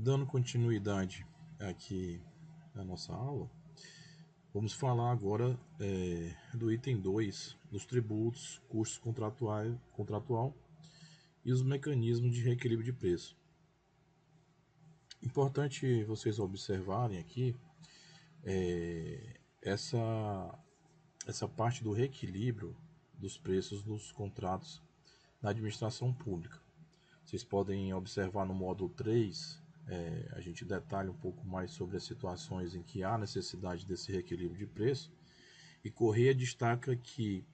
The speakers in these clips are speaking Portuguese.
dando continuidade aqui na nossa aula, vamos falar agora do item 2, dos tributos, custos contratual e os mecanismos de reequilíbrio de preço. Importante vocês observarem aqui essa parte do reequilíbrio dos preços dos contratos na administração pública. Vocês podem observar no módulo 3, a gente detalha um pouco mais sobre as situações em que há necessidade desse reequilíbrio de preço, e Corrêa destaca que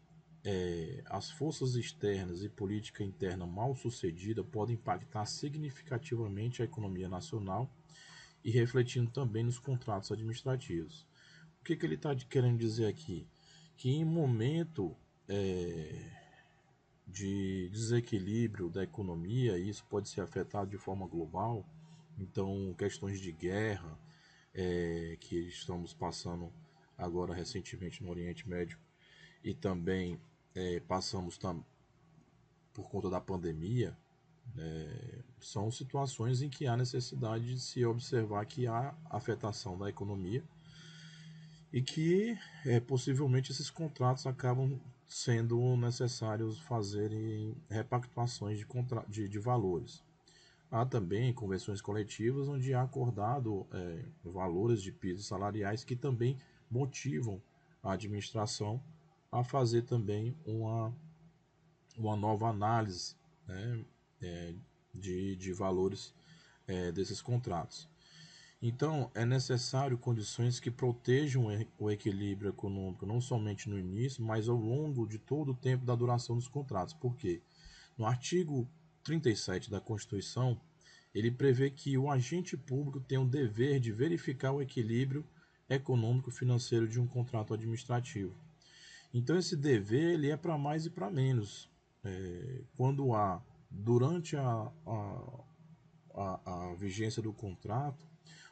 as forças externas e política interna mal sucedida podem impactar significativamente a economia nacional e refletindo também nos contratos administrativos. O que ele está querendo dizer aqui? Que em momento de desequilíbrio da economia, isso pode ser afetado de forma global, então questões de guerra que estamos passando agora recentemente no Oriente Médio e também passamos por conta da pandemia, são situações em que há necessidade de se observar que há afetação da economia e que possivelmente esses contratos acabam sendo necessários fazerem repactuações de valores. Há também convenções coletivas onde há acordado valores de pisos salariais que também motivam a administração a fazer também uma nova análise, né, de valores desses contratos. Então, é necessário condições que protejam o equilíbrio econômico, não somente no início, mas ao longo de todo o tempo da duração dos contratos. Por quê? No artigo 37 da Constituição, ele prevê que o agente público tem o dever de verificar o equilíbrio econômico-financeiro de um contrato administrativo. Então, esse dever ele é para mais e para menos. Quando há, durante a vigência do contrato,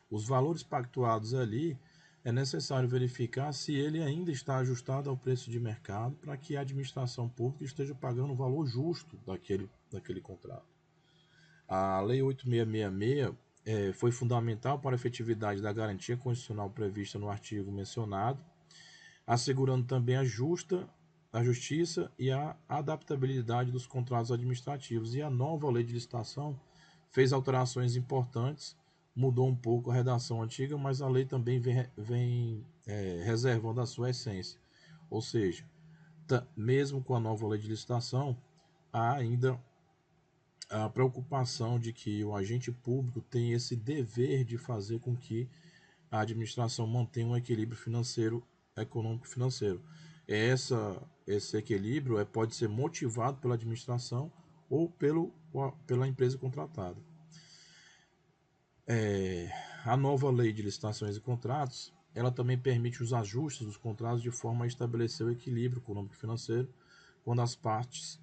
os valores pactuados ali, é necessário verificar se ele ainda está ajustado ao preço de mercado para que a administração pública esteja pagando o valor justo daquele contrato. A Lei 8666 foi fundamental para a efetividade da garantia constitucional prevista no artigo mencionado, assegurando também a justiça e a adaptabilidade dos contratos administrativos. E a nova lei de licitação fez alterações importantes, mudou um pouco a redação antiga, mas a lei também vem reservando a sua essência. Ou seja, mesmo com a nova lei de licitação, há ainda a preocupação de que o agente público tem esse dever de fazer com que a administração mantenha um equilíbrio financeiro, econômico-financeiro. Esse equilíbrio pode ser motivado pela administração ou pela empresa contratada. A nova lei de licitações e contratos, ela também permite os ajustes dos contratos de forma a estabelecer o equilíbrio econômico-financeiro quando as partes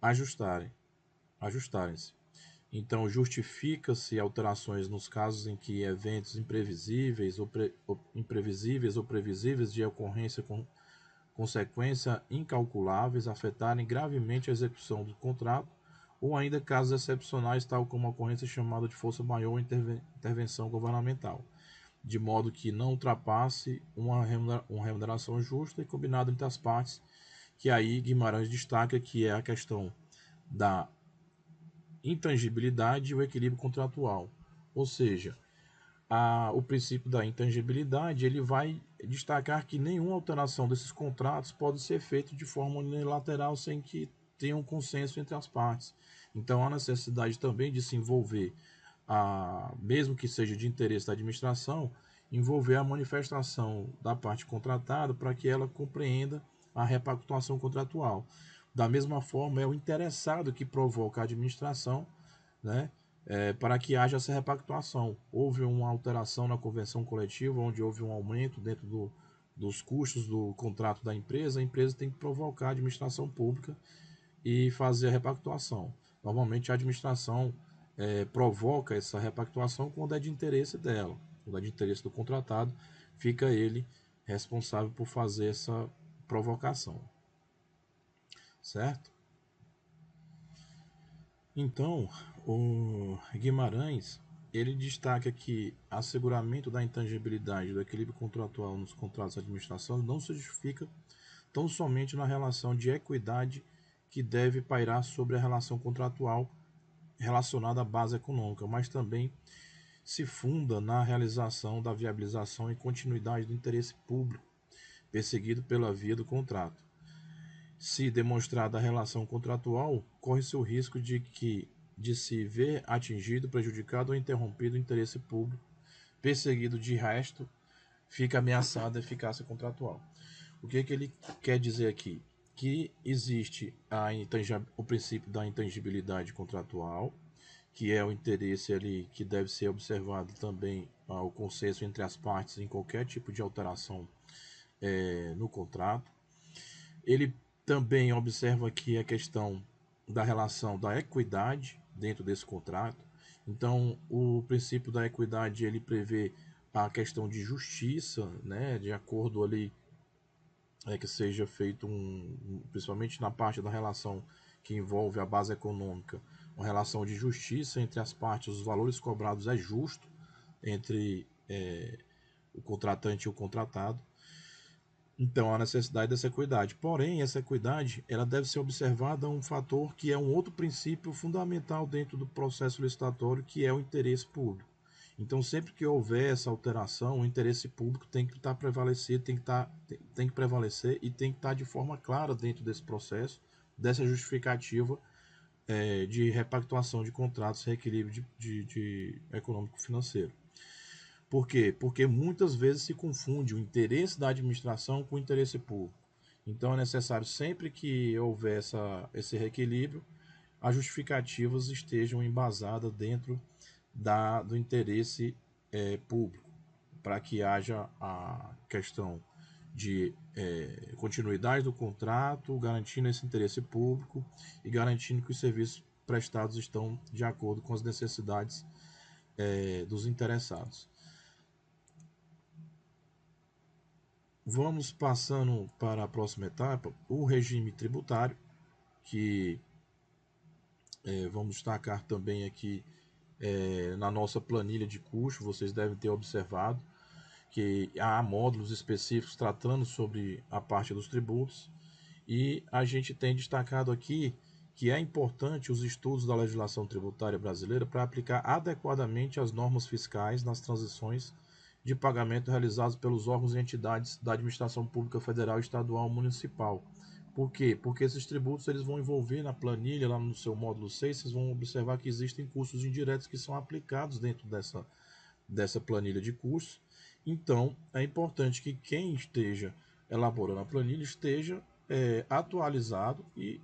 ajustarem-se. Então, justifica-se alterações nos casos em que eventos imprevisíveis ou previsíveis de ocorrência com consequência incalculáveis afetarem gravemente a execução do contrato, ou ainda casos excepcionais, tal como a ocorrência chamada de força maior ou intervenção governamental, de modo que não ultrapasse uma remuneração justa e combinada entre as partes, que aí Guimarães destaca que é a questão da intangibilidade e o equilíbrio contratual. Ou seja, o princípio da intangibilidade ele vai destacar que nenhuma alteração desses contratos pode ser feita de forma unilateral sem que tenha um consenso entre as partes. Então há necessidade também de se envolver, mesmo que seja de interesse da administração, envolver a manifestação da parte contratada para que ela compreenda a repactuação contratual. Da mesma forma, é o interessado que provoca a administração, né, para que haja essa repactuação. Houve uma alteração na convenção coletiva, onde houve um aumento dentro dos custos do contrato da empresa, a empresa tem que provocar a administração pública e fazer a repactuação. Normalmente a administração provoca essa repactuação quando é de interesse dela, quando é de interesse do contratado, fica ele responsável por fazer essa provocação. Certo? Então, o Guimarães ele destaca que asseguramento da intangibilidade do equilíbrio contratual nos contratos de administração não se justifica tão somente na relação de equidade que deve pairar sobre a relação contratual relacionada à base econômica, mas também se funda na realização da viabilização e continuidade do interesse público perseguido pela via do contrato. Se demonstrada a relação contratual, corre-se o risco de se ver atingido, prejudicado ou interrompido o interesse público, perseguido de resto, fica ameaçada a eficácia contratual. O que ele quer dizer aqui? Que existe o princípio da intangibilidade contratual, que é o interesse ali que deve ser observado também o consenso entre as partes em qualquer tipo de alteração no contrato. Ele também observa aqui a questão da relação da equidade dentro desse contrato. Então, o princípio da equidade ele prevê a questão de justiça, né, de acordo ali que seja feito principalmente na parte da relação que envolve a base econômica, uma relação de justiça entre as partes, os valores cobrados é justo entre o contratante e o contratado. Então, a necessidade dessa equidade. Porém, essa equidade ela deve ser observada um fator que é um outro princípio fundamental dentro do processo licitatório, que é o interesse público. Então, sempre que houver essa alteração, o interesse público tem que estar prevalecer, tem que prevalecer e tem que estar de forma clara dentro desse processo, dessa justificativa de repactuação de contratos, reequilíbrio de econômico-financeiro. Por quê? Porque muitas vezes se confunde o interesse da administração com o interesse público. Então é necessário sempre que houver esse reequilíbrio, as justificativas estejam embasadas dentro do interesse público, para que haja a questão de continuidade do contrato, garantindo esse interesse público e garantindo que os serviços prestados estão de acordo com as necessidades dos interessados. Vamos passando para a próxima etapa, o regime tributário, que vamos destacar também aqui na nossa planilha de custo. Vocês devem ter observado que há módulos específicos tratando sobre a parte dos tributos, e a gente tem destacado aqui que é importante os estudos da legislação tributária brasileira para aplicar adequadamente as normas fiscais nas transições de pagamento realizados pelos órgãos e entidades da administração pública federal, estadual e municipal. Por quê? Porque esses tributos eles vão envolver na planilha, lá no seu módulo 6, vocês vão observar que existem custos indiretos que são aplicados dentro dessa planilha de custos. Então, é importante que quem esteja elaborando a planilha esteja atualizado e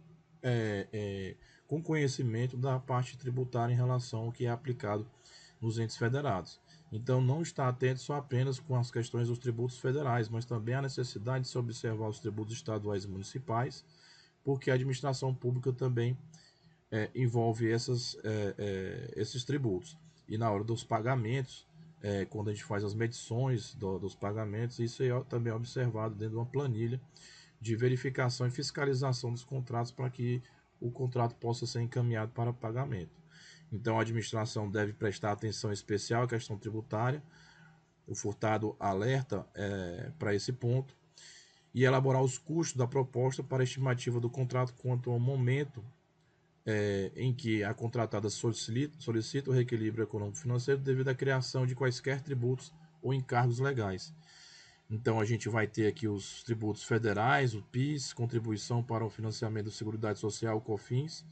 com conhecimento da parte tributária em relação ao que é aplicado nos entes federados. Então, não está atento só apenas com as questões dos tributos federais, mas também a necessidade de se observar os tributos estaduais e municipais, porque a administração pública também envolve esses tributos. E na hora dos pagamentos, quando a gente faz as medições dos pagamentos, isso também é observado dentro de uma planilha de verificação e fiscalização dos contratos para que o contrato possa ser encaminhado para pagamento. Então, a administração deve prestar atenção especial à questão tributária. O Furtado alerta para esse ponto e elaborar os custos da proposta para a estimativa do contrato quanto ao momento em que a contratada solicita o reequilíbrio econômico-financeiro devido à criação de quaisquer tributos ou encargos legais. Então, a gente vai ter aqui os tributos federais, o PIS, contribuição para o financiamento da Seguridade Social, o COFINS,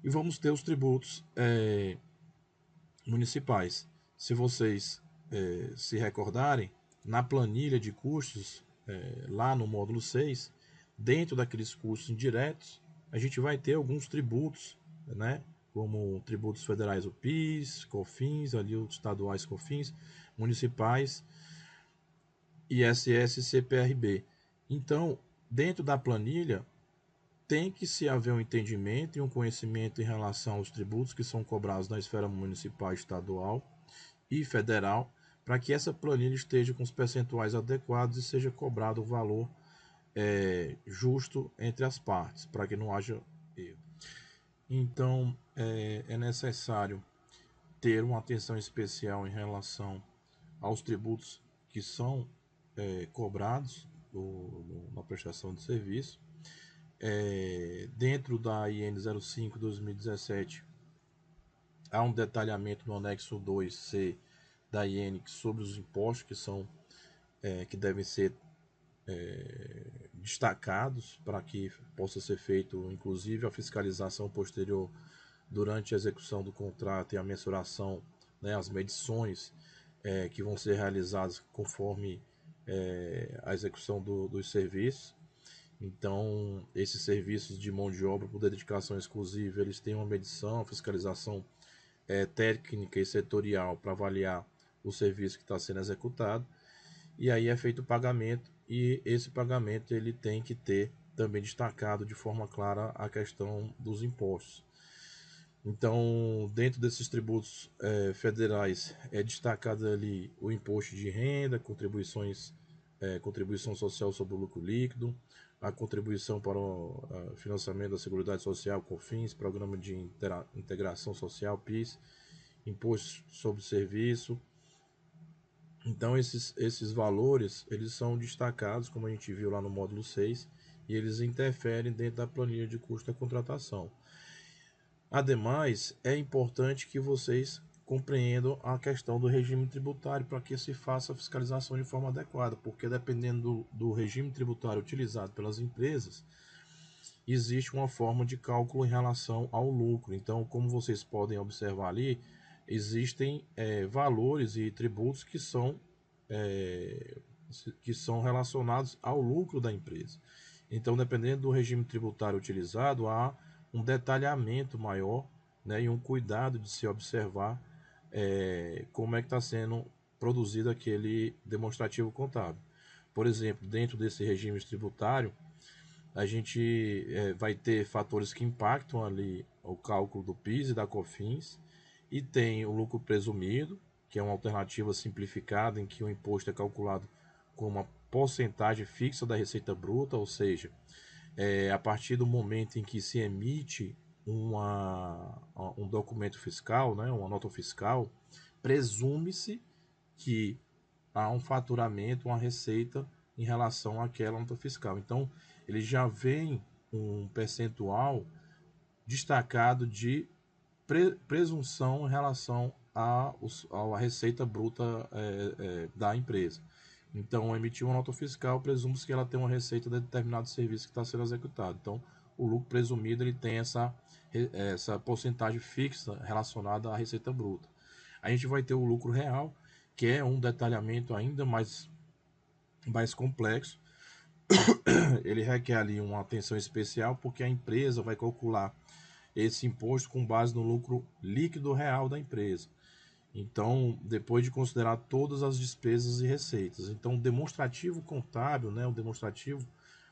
e vamos ter os tributos municipais. Se vocês se recordarem, na planilha de custos, lá no módulo 6, dentro daqueles custos indiretos, a gente vai ter alguns tributos, né? Como tributos federais, o PIS, COFINS, ali os estaduais COFINS, municipais, ISS e CPRB. Então, dentro da planilha, tem que se haver um entendimento e um conhecimento em relação aos tributos que são cobrados na esfera municipal, estadual e federal, para que essa planilha esteja com os percentuais adequados e seja cobrado o valor justo entre as partes, para que não haja erro. Então, é necessário ter uma atenção especial em relação aos tributos que são cobrados na prestação de serviço. Dentro da IN 05/2017, há um detalhamento no anexo 2C da IN sobre os impostos que devem ser destacados para que possa ser feito, inclusive, a fiscalização posterior durante a execução do contrato e a mensuração, né, as medições que vão ser realizadas conforme a execução dos serviços. Então, esses serviços de mão de obra por dedicação exclusiva, eles têm uma medição, fiscalização técnica e setorial para avaliar o serviço que está sendo executado, e aí é feito o pagamento, e esse pagamento ele tem que ter também destacado de forma clara a questão dos impostos. Então, dentro desses tributos federais, é destacado ali o imposto de renda, contribuição social sobre o lucro líquido, a contribuição para o financiamento da Seguridade Social, COFINS, Programa de Integração Social, PIS, imposto sobre serviço. Então, esses valores, eles são destacados, como a gente viu lá no módulo 6, e eles interferem dentro da planilha de custo da contratação. Ademais, é importante que vocês compreendam a questão do regime tributário para que se faça a fiscalização de forma adequada, porque dependendo do regime tributário utilizado pelas empresas, existe uma forma de cálculo em relação ao lucro. Então, como vocês podem observar ali, existem valores e tributos que são relacionados ao lucro da empresa. Então, dependendo do regime tributário utilizado, há um detalhamento maior, né, e um cuidado de se observar como é que está sendo produzido aquele demonstrativo contábil. Por exemplo, dentro desse regime tributário, a gente vai ter fatores que impactam ali o cálculo do PIS e da COFINS, e tem o lucro presumido, que é uma alternativa simplificada em que o imposto é calculado com uma porcentagem fixa da receita bruta, ou seja, a partir do momento em que se emite um documento fiscal, né, uma nota fiscal, presume-se que há um faturamento, uma receita em relação àquela nota fiscal. Então, ele já vem um percentual destacado de presunção em relação à receita bruta da empresa. Então, emitir uma nota fiscal, presume-se que ela tem uma receita de determinado serviço que está sendo executado. Então, o lucro presumido ele tem essa porcentagem fixa relacionada à receita bruta. A gente vai ter o lucro real, que é um detalhamento ainda mais complexo. Ele requer ali uma atenção especial, porque a empresa vai calcular esse imposto com base no lucro líquido real da empresa. Então, depois de considerar todas as despesas e receitas. Então, o demonstrativo contábil, né, o demonstrativo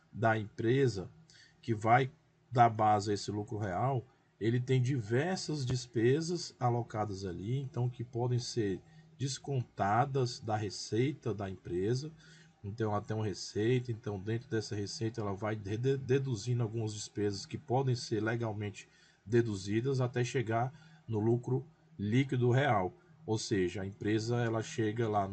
da empresa, que vai dar base a esse lucro real, ele tem diversas despesas alocadas ali, então que podem ser descontadas da receita da empresa. Então, ela tem uma receita, então dentro dessa receita ela vai deduzindo algumas despesas que podem ser legalmente deduzidas até chegar no lucro líquido real. Ou seja, a empresa ela chega lá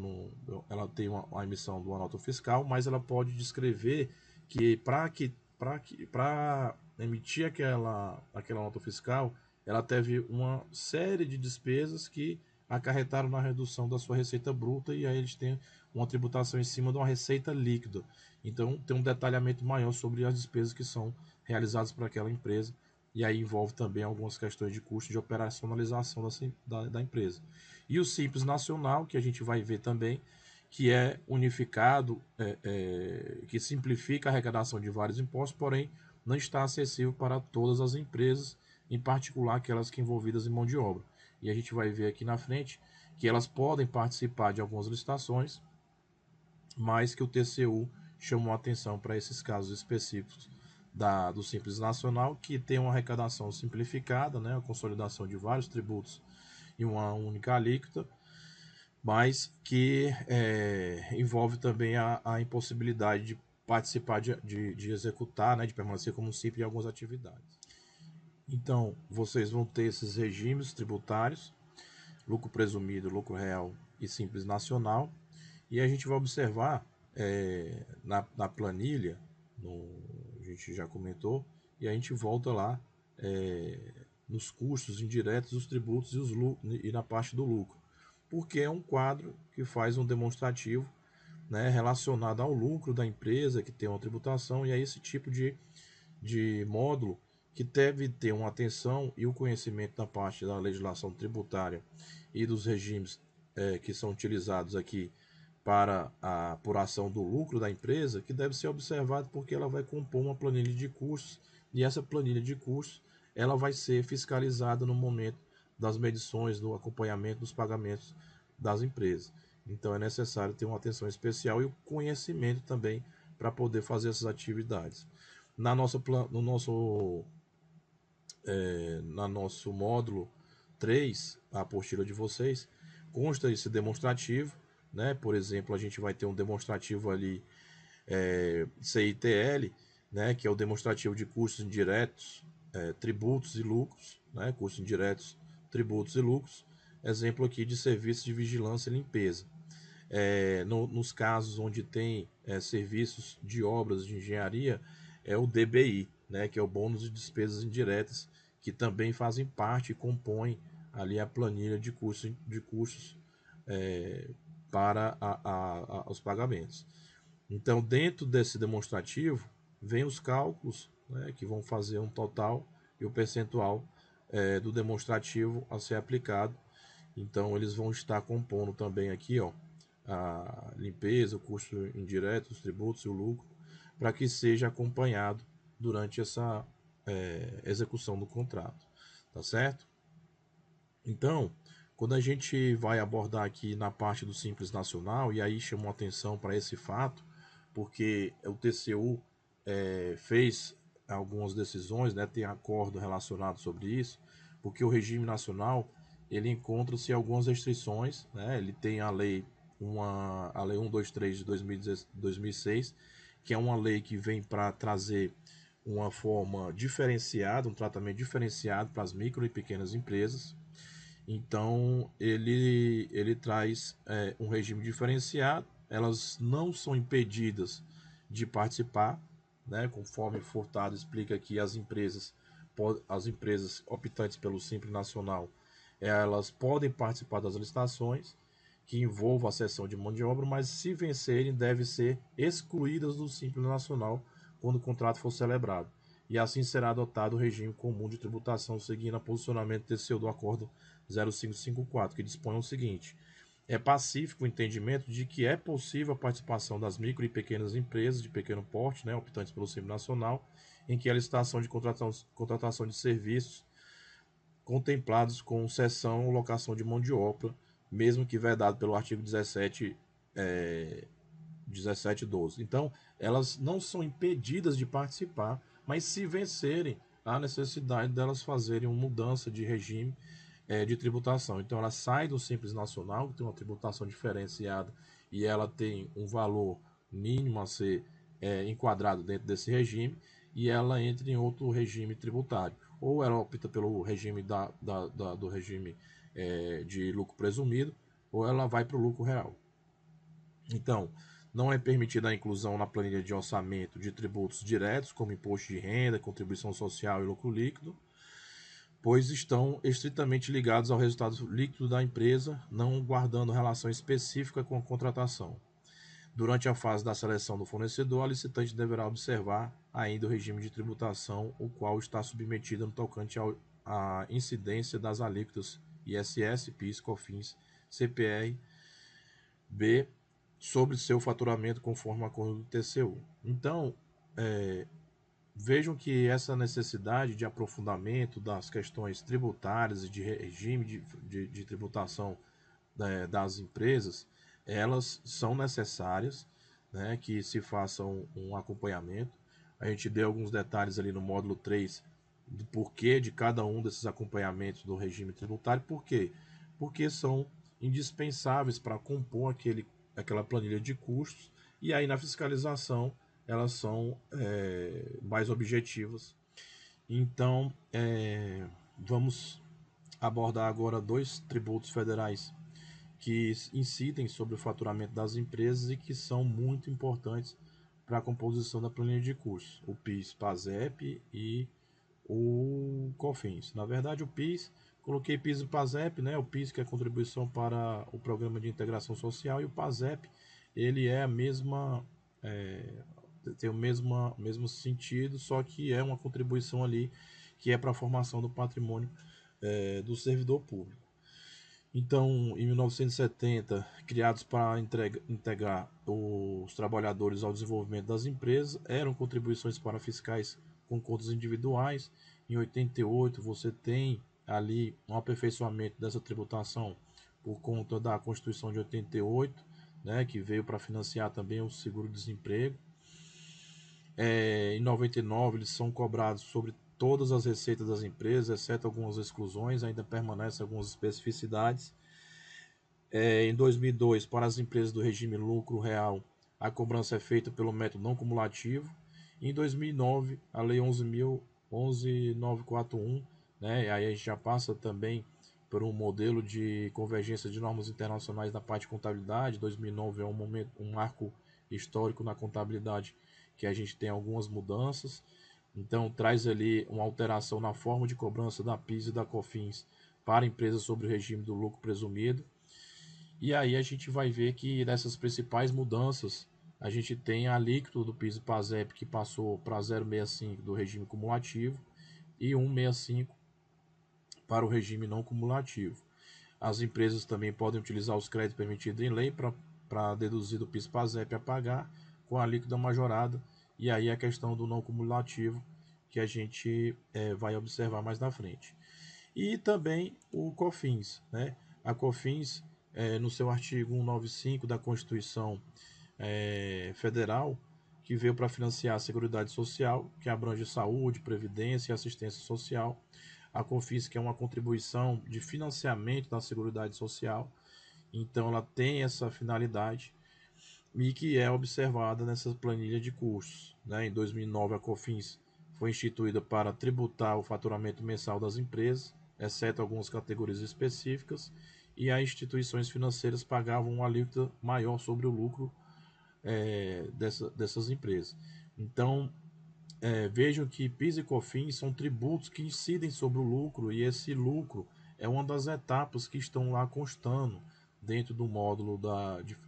ela tem uma emissão de uma nota fiscal, mas ela pode descrever que para emitir aquela nota fiscal, ela teve uma série de despesas que acarretaram na redução da sua receita bruta, e aí eles têm uma tributação em cima de uma receita líquida. Então tem um detalhamento maior sobre as despesas que são realizadas por aquela empresa, e aí envolve também algumas questões de custo de operacionalização da empresa. E o Simples Nacional, que a gente vai ver também, que é unificado, que simplifica a arrecadação de vários impostos, porém não está acessível para todas as empresas, em particular aquelas que envolvidas em mão de obra. E a gente vai ver aqui na frente que elas podem participar de algumas licitações, mas que o TCU chamou atenção para esses casos específicos do Simples Nacional, que tem uma arrecadação simplificada, né, a consolidação de vários tributos em uma única alíquota, mas que envolve também a impossibilidade de participar, de executar, né, de permanecer como simples em algumas atividades. Então, vocês vão ter esses regimes tributários. lucro presumido, lucro real e simples nacional. E a gente vai observar na planilha, a gente já comentou, e a gente volta lá nos custos indiretos, os tributos e na parte do lucro. Porque é um quadro que faz um demonstrativo, né, relacionado ao lucro da empresa que tem uma tributação, e é esse tipo de módulo que deve ter uma atenção e o conhecimento da parte da legislação tributária e dos regimes que são utilizados aqui para a apuração do lucro da empresa, que deve ser observado porque ela vai compor uma planilha de custos e essa planilha de custos ela vai ser fiscalizada no momento das medições, do acompanhamento dos pagamentos das empresas. Então é necessário ter uma atenção especial e o conhecimento também para poder fazer essas atividades. No nosso módulo 3, a apostila de vocês, consta esse demonstrativo, né? Por exemplo, a gente vai ter um demonstrativo ali, CITL, né? Que é o demonstrativo de custos indiretos, tributos e lucros, né? Custos indiretos, tributos e lucros. Exemplo aqui de serviços de vigilância e limpeza. Nos casos onde tem serviços de obras de engenharia, é o DBI, né, que é o bônus de despesas indiretas, que também fazem parte e compõem ali a planilha de custos para os pagamentos. Então, dentro desse demonstrativo, vem os cálculos, né, que vão fazer um total e o percentual do demonstrativo a ser aplicado. Então, eles vão estar compondo também aqui, ó, a limpeza, o custo indireto, os tributos e o lucro, para que seja acompanhado durante essa execução do contrato, tá certo? Então, quando a gente vai abordar aqui na parte do Simples Nacional, e aí chamou atenção para esse fato, porque o TCU fez algumas decisões, né, tem acordo relacionado sobre isso, porque o regime nacional ele encontra-se algumas restrições, né, ele tem a lei a lei 123 de 2006, que é uma lei que vem para trazer uma forma diferenciada, um tratamento diferenciado para as micro e pequenas empresas. Então ele traz um regime diferenciado, elas não são impedidas de participar, né? Conforme Furtado explica aqui, as empresas optantes pelo Simples Nacional, elas podem participar das licitações que envolvam a cessão de mão de obra, mas se vencerem, devem ser excluídas do Simples Nacional quando o contrato for celebrado. E assim será adotado o regime comum de tributação, seguindo o posicionamento TCU do Acordo 0554, que dispõe o seguinte: é pacífico o entendimento de que é possível a participação das micro e pequenas empresas de pequeno porte, né, optantes pelo Simples Nacional, em que a licitação de contratação de serviços contemplados com cessão ou locação de mão de obra, mesmo que vedado pelo artigo 1712. Então, elas não são impedidas de participar, mas se vencerem, há necessidade delas fazerem uma mudança de regime de tributação. Então, ela sai do Simples Nacional, que tem uma tributação diferenciada, e ela tem um valor mínimo a ser enquadrado dentro desse regime, e ela entra em outro regime tributário. Ou ela opta pelo regime do regime de lucro presumido, ou ela vai para o lucro real. Então, não é permitida a inclusão na planilha de orçamento de tributos diretos, como imposto de renda, contribuição social e lucro líquido, pois estão estritamente ligados ao resultado líquido da empresa, não guardando relação específica com a contratação. Durante a fase da seleção do fornecedor, a licitante deverá observar ainda o regime de tributação, o qual está submetido no tocante à incidência das alíquotas ISS, PIS, COFINS, CPR, B, sobre seu faturamento conforme o acordo do TCU. Então, vejam que essa necessidade de aprofundamento das questões tributárias e de regime de tributação das empresas, elas são necessárias, né, que se faça um acompanhamento. A gente deu alguns detalhes ali no módulo 3 do porquê de cada um desses acompanhamentos do regime tributário. Por quê? Porque são indispensáveis para compor aquela planilha de custos, e aí na fiscalização elas são mais objetivas. Então, vamos abordar agora dois tributos federais que incidem sobre o faturamento das empresas e que são muito importantes para a composição da planilha de custos: o PIS, PASEP e o COFINS. Na verdade, o PIS, coloquei PIS e PASEP, né? O PIS, que é a contribuição para o Programa de Integração Social, e o PASEP, ele é a mesma, é, tem o mesmo sentido, só que é uma contribuição ali que é para a formação do patrimônio do servidor público. Então, em 1970, criados para integrar os trabalhadores ao desenvolvimento das empresas, eram contribuições para fiscais com contas individuais. Em 88, você tem ali um aperfeiçoamento dessa tributação por conta da Constituição de 88, né, que veio para financiar também o seguro-desemprego. Em 99, eles são cobrados sobre todas as receitas das empresas, exceto algumas exclusões, ainda permanecem algumas especificidades. Em 2002, para as empresas do regime lucro real, a cobrança é feita pelo método não cumulativo. Em 2009, a Lei 11.941, né, aí a gente já passa também por um modelo de convergência de normas internacionais na parte de contabilidade. 2009 é um marco histórico na contabilidade que a gente tem algumas mudanças. Então, traz ali uma alteração na forma de cobrança da PIS e da COFINS para empresas sobre o regime do lucro presumido. E aí a gente vai ver que dessas principais mudanças, a gente tem a alíquota do PIS e PASEP que passou para 0,65 do regime cumulativo e 1,65 para o regime não cumulativo. As empresas também podem utilizar os créditos permitidos em lei para deduzir do PIS e PASEP a pagar com a alíquota majorada, e aí a questão do não cumulativo que a gente vai observar mais na frente. E também o COFINS, né? A COFINS, no seu artigo 195 da Constituição Federal, que veio para financiar a Seguridade Social, que abrange saúde, previdência e assistência social. A COFINS, que é uma contribuição de financiamento da Seguridade Social, então ela tem essa finalidade e que é observada nessa planilha de custos, né? Em 2009, a COFINS foi instituída para tributar o faturamento mensal das empresas, exceto algumas categorias específicas, e as instituições financeiras pagavam uma alíquota maior sobre o lucro dessas empresas. Então, vejam que PIS e COFINS são tributos que incidem sobre o lucro, e esse lucro é uma das etapas que estão lá constando dentro do módulo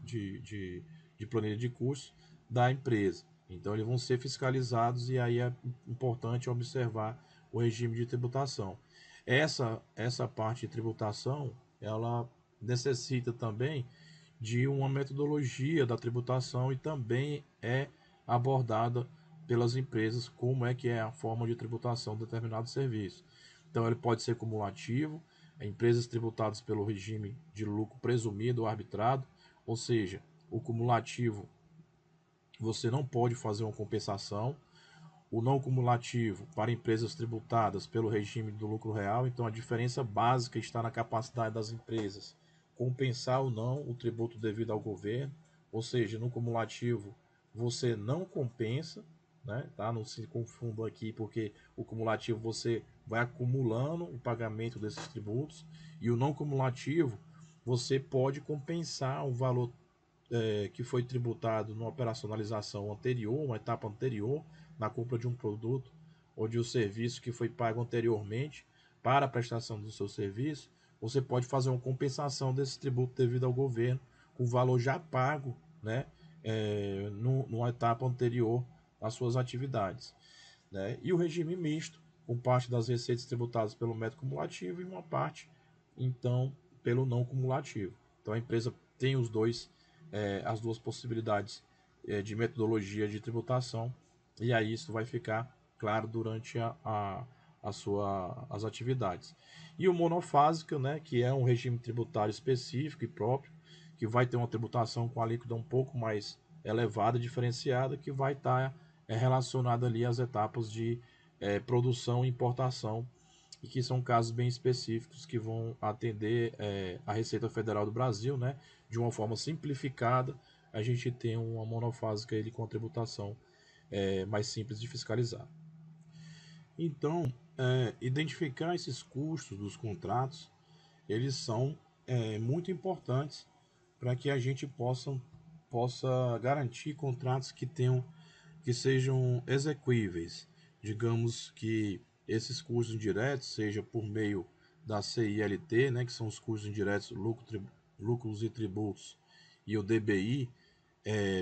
de planilha de custos da empresa. Então, eles vão ser fiscalizados, e aí é importante observar o regime de tributação. Essa parte de tributação, ela necessita também de uma metodologia da tributação, e também é abordada pelas empresas como é que é a forma de tributação de determinado serviço. Então ele pode ser cumulativo, empresas tributadas pelo regime de lucro presumido ou arbitrado, ou seja, o cumulativo você não pode fazer uma compensação. O não cumulativo para empresas tributadas pelo regime do lucro real, então a diferença básica está na capacidade das empresas compensar ou não o tributo devido ao governo, ou seja, no cumulativo você não compensa, né? Tá? Não se confunda aqui, porque o cumulativo você vai acumulando o pagamento desses tributos, e o não cumulativo você pode compensar o valor que foi tributado numa operacionalização anterior, uma etapa anterior, na compra de um produto ou de um serviço que foi pago anteriormente para a prestação do seu serviço. Você pode fazer uma compensação desse tributo devido ao governo com o valor já pago, né, numa etapa anterior às suas atividades, né? E o regime misto, com parte das receitas tributadas pelo método cumulativo e uma parte, então, pelo não cumulativo. Então a empresa tem as duas possibilidades de metodologia de tributação, e aí isso vai ficar claro durante as atividades. E o monofásico, né, que é um regime tributário específico e próprio, que vai ter uma tributação com alíquota um pouco mais elevada, diferenciada, que vai estar relacionada ali às etapas de produção e importação, e que são casos bem específicos que vão atender a Receita Federal do Brasil, né? De uma forma simplificada, a gente tem uma monofásica ele com a tributação mais simples de fiscalizar. Então, identificar esses custos dos contratos, eles são muito importantes para que a gente possa garantir contratos que sejam exequíveis. Digamos que esses custos indiretos, seja por meio da CILT, né, que são os custos indiretos, lucros e tributos, e o DBI,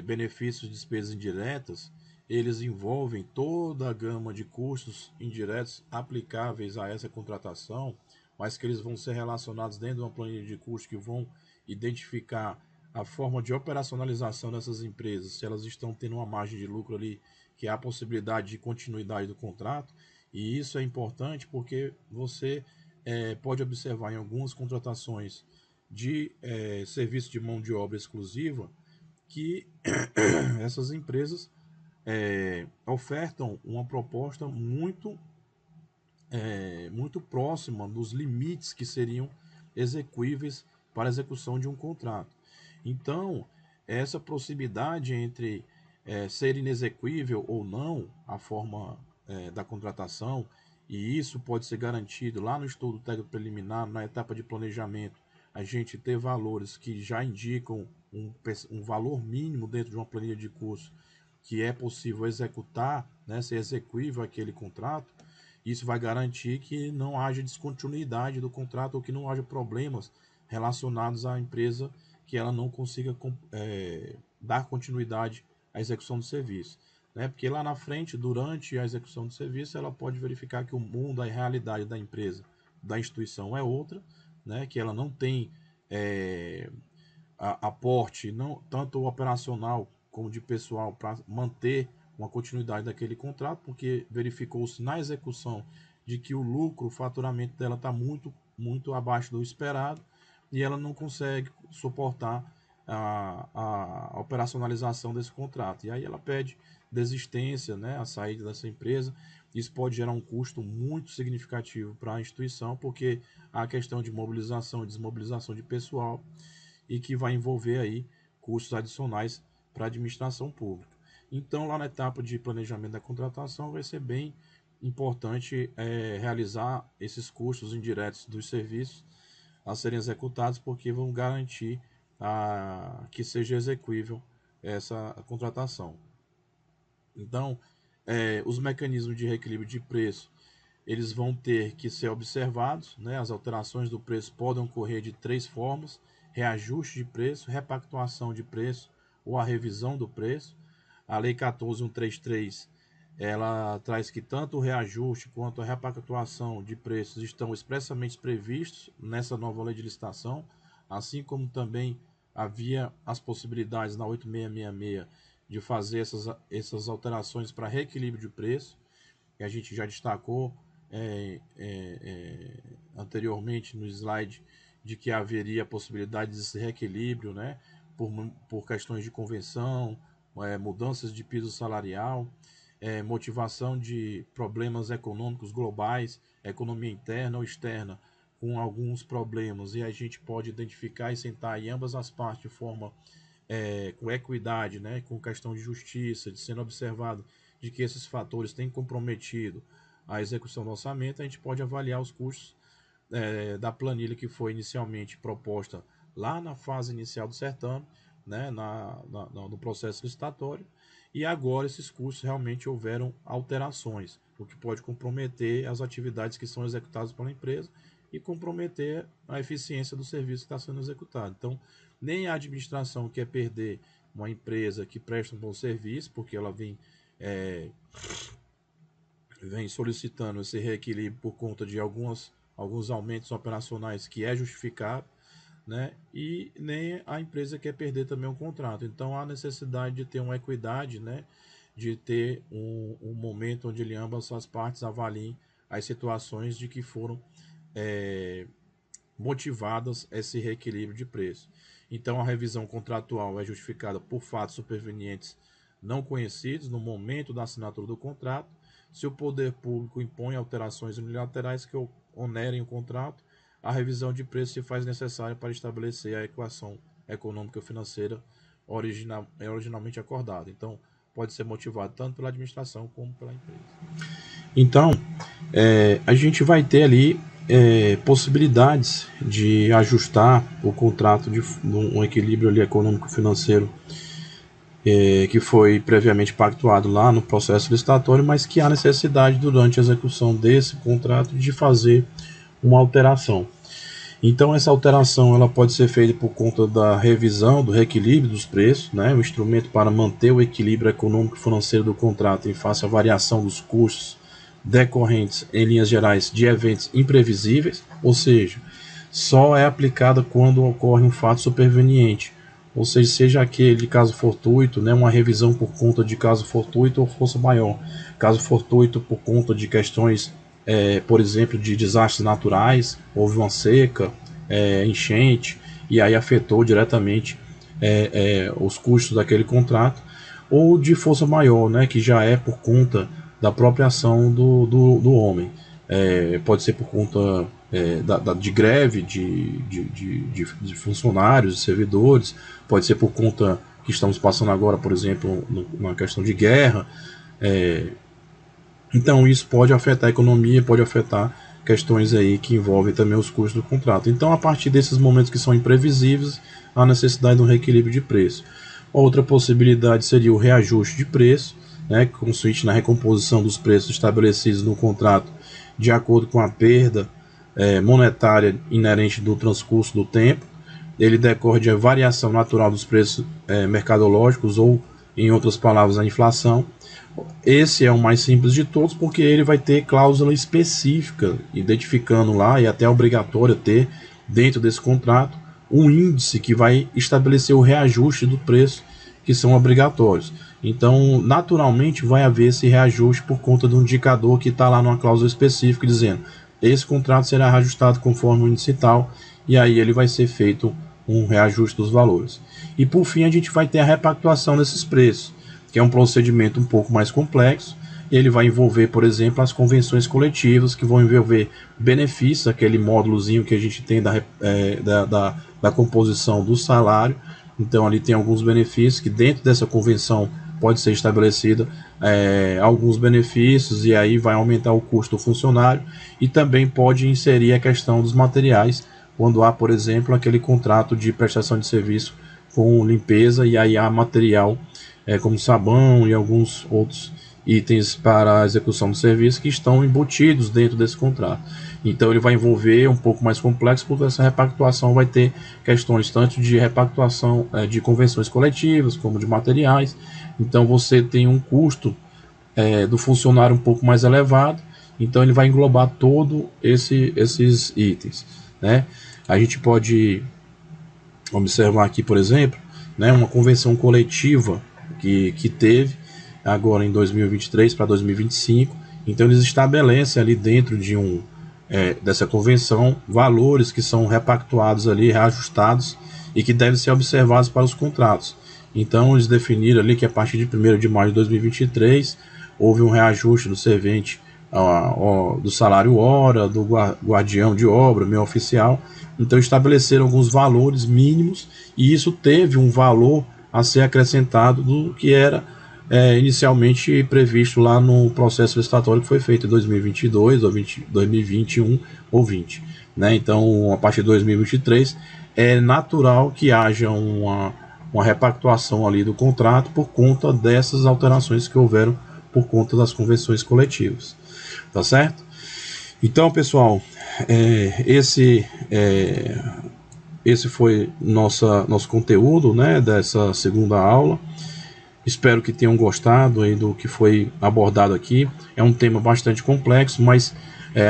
benefícios e despesas indiretas, eles envolvem toda a gama de custos indiretos aplicáveis a essa contratação, mas que eles vão ser relacionados dentro de uma planilha de custos que vão identificar a forma de operacionalização dessas empresas, se elas estão tendo uma margem de lucro ali, que há a possibilidade de continuidade do contrato, e isso é importante porque você pode observar em algumas contratações de serviço de mão de obra exclusiva que essas empresas ofertam uma proposta muito próxima dos limites que seriam execuíveis para a execução de um contrato. Então, essa proximidade entre ser inexequível ou não a forma da contratação, e isso pode ser garantido lá no estudo técnico preliminar, na etapa de planejamento, a gente ter valores que já indicam um valor mínimo dentro de uma planilha de curso que é possível executar, né, ser execuível aquele contrato. Isso vai garantir que não haja descontinuidade do contrato ou que não haja problemas relacionados à empresa que ela não consiga dar continuidade à execução do serviço. Né? Porque lá na frente, durante a execução do serviço, ela pode verificar que o mundo, a realidade da empresa, da instituição é outra, né? Que ela não tem aporte, não, tanto operacional como de pessoal, para manter uma continuidade daquele contrato, porque verificou-se na execução de que o lucro, o faturamento dela está muito abaixo do esperado e ela não consegue suportar a operacionalização desse contrato. E aí ela pede desistência, né, a saída dessa empresa. Isso pode gerar um custo muito significativo para a instituição, porque há a questão de mobilização e desmobilização de pessoal e que vai envolver aí custos adicionais para a administração pública. Então, lá na etapa de planejamento da contratação, vai ser bem importante realizar esses custos indiretos dos serviços a serem executados, porque vão garantir que seja execuível essa contratação. Então, os mecanismos de reequilíbrio de preço, eles vão ter que ser observados, né? As alterações do preço podem ocorrer de três formas: reajuste de preço, repactuação de preço ou a revisão do preço. A Lei 14.133, ela traz que tanto o reajuste quanto a repactuação de preços estão expressamente previstos nessa nova lei de licitação, assim como também havia as possibilidades na 8666 de fazer essas alterações para reequilíbrio de preço, que a gente já destacou anteriormente no slide, de que haveria a possibilidade desse reequilíbrio, né, por questões de convenção, mudanças de piso salarial, motivação de problemas econômicos globais, economia interna ou externa, com alguns problemas, e a gente pode identificar e sentar em ambas as partes de forma com equidade, né, com questão de justiça, de sendo observado de que esses fatores têm comprometido a execução do orçamento, a gente pode avaliar os custos da planilha que foi inicialmente proposta lá na fase inicial do certame, né, no processo licitatório, e agora esses custos realmente houveram alterações, o que pode comprometer as atividades que são executadas pela empresa e comprometer a eficiência do serviço que está sendo executado. Então, nem a administração quer perder uma empresa que presta um bom serviço, porque ela vem solicitando esse reequilíbrio por conta de alguns aumentos operacionais que é justificado, né? E nem a empresa quer perder também um contrato. Então há necessidade de ter uma equidade, né? De ter um momento onde ambas as partes avaliem as situações de que foram motivadas esse reequilíbrio de preço. Então a revisão contratual é justificada por fatos supervenientes não conhecidos no momento da assinatura do contrato. Se o poder público impõe alterações unilaterais que onerem o contrato, a revisão de preço se faz necessária para estabelecer a equação econômica financeira originalmente acordada. Então, pode ser motivado tanto pela administração como pela empresa. Então, a gente vai ter ali possibilidades de ajustar o contrato de um equilíbrio ali econômico-financeiro que foi previamente pactuado lá no processo licitatório, mas que há necessidade durante a execução desse contrato de fazer uma alteração. Então essa alteração ela pode ser feita por conta da revisão do reequilíbrio dos preços, né, um instrumento para manter o equilíbrio econômico e financeiro do contrato em face à variação dos custos decorrentes, em linhas gerais, de eventos imprevisíveis, ou seja, só é aplicada quando ocorre um fato superveniente, ou seja aquele caso fortuito, né, uma revisão por conta de caso fortuito ou força maior, caso fortuito por conta de questões, por exemplo, de desastres naturais, houve uma seca, enchente, e aí afetou diretamente os custos daquele contrato, ou de força maior, né, que já é por conta da própria ação do homem. Pode ser por conta de greve de funcionários, de servidores, pode ser por conta que estamos passando agora, por exemplo, numa questão de guerra. Então isso pode afetar a economia, pode afetar questões aí que envolvem também os custos do contrato. Então, a partir desses momentos que são imprevisíveis, há necessidade de um reequilíbrio de preço. Outra possibilidade seria o reajuste de preço, né, que consiste na recomposição dos preços estabelecidos no contrato de acordo com a perda monetária inerente do transcurso do tempo. Ele decorre de variação natural dos preços mercadológicos, ou, em outras palavras, a inflação. Esse é o mais simples de todos, porque ele vai ter cláusula específica, identificando lá, e até obrigatório ter dentro desse contrato, um índice que vai estabelecer o reajuste do preço, que são obrigatórios. Então, naturalmente, vai haver esse reajuste por conta do indicador que está lá numa cláusula específica, dizendo esse contrato será reajustado conforme o índice tal, e aí ele vai ser feito um reajuste dos valores. E por fim, a gente vai ter a repactuação desses preços, que é um procedimento um pouco mais complexo. Ele vai envolver, por exemplo, as convenções coletivas, que vão envolver benefícios, aquele módulozinho que a gente tem da composição do salário. Então ali tem alguns benefícios que dentro dessa convenção pode ser estabelecida alguns benefícios, e aí vai aumentar o custo do funcionário, e também pode inserir a questão dos materiais, quando há, por exemplo, aquele contrato de prestação de serviço com limpeza, e aí há material como sabão e alguns outros itens para a execução do serviço que estão embutidos dentro desse contrato. Então ele vai envolver um pouco mais complexo, porque essa repactuação vai ter questões tanto de repactuação de convenções coletivas, como de materiais. Então você tem um custo do funcionário um pouco mais elevado, então ele vai englobar todo esses itens, né? A gente pode observar aqui, por exemplo, né, uma convenção coletiva que teve agora em 2023 para 2025. Então eles estabelecem ali dentro de dessa convenção valores que são repactuados ali, reajustados, e que devem ser observados para os contratos. Então eles definiram ali que a partir de 1º de maio de 2023 houve um reajuste do servente do salário hora, do guardião de obra, meio oficial. Então estabeleceram alguns valores mínimos, e isso teve um valor a ser acrescentado do que era inicialmente previsto lá no processo licitatório que foi feito em 2022, ou 2021 ou 20. Né? Então, a partir de 2023, é natural que haja uma repactuação ali do contrato por conta dessas alterações que houveram por conta das convenções coletivas. Tá certo? Então, pessoal, esse foi nosso conteúdo, né, dessa segunda aula. Espero que tenham gostado aí do que foi abordado aqui. É um tema bastante complexo, mas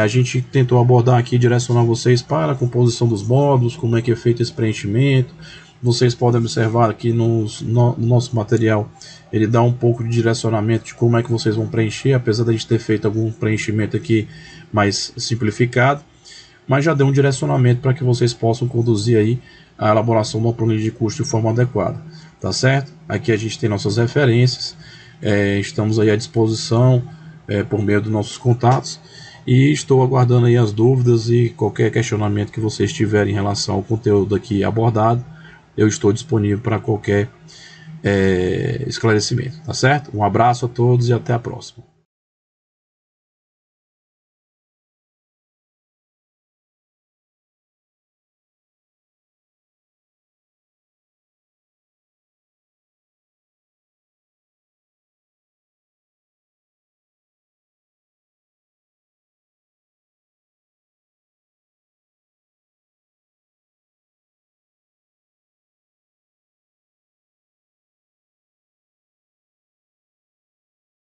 a gente tentou abordar aqui, direcionar vocês para a composição dos módulos, como é que é feito esse preenchimento. Vocês podem observar aqui no nosso material, ele dá um pouco de direcionamento de como é que vocês vão preencher, apesar de a gente ter feito algum preenchimento aqui mais simplificado, mas já deu um direcionamento para que vocês possam conduzir aí a elaboração de uma planilha de custo de forma adequada. Tá certo? Aqui a gente tem nossas referências, estamos aí à disposição por meio dos nossos contatos, e estou aguardando aí as dúvidas e qualquer questionamento que vocês tiverem em relação ao conteúdo aqui abordado. Eu estou disponível para qualquer esclarecimento, tá certo? Um abraço a todos e até a próxima.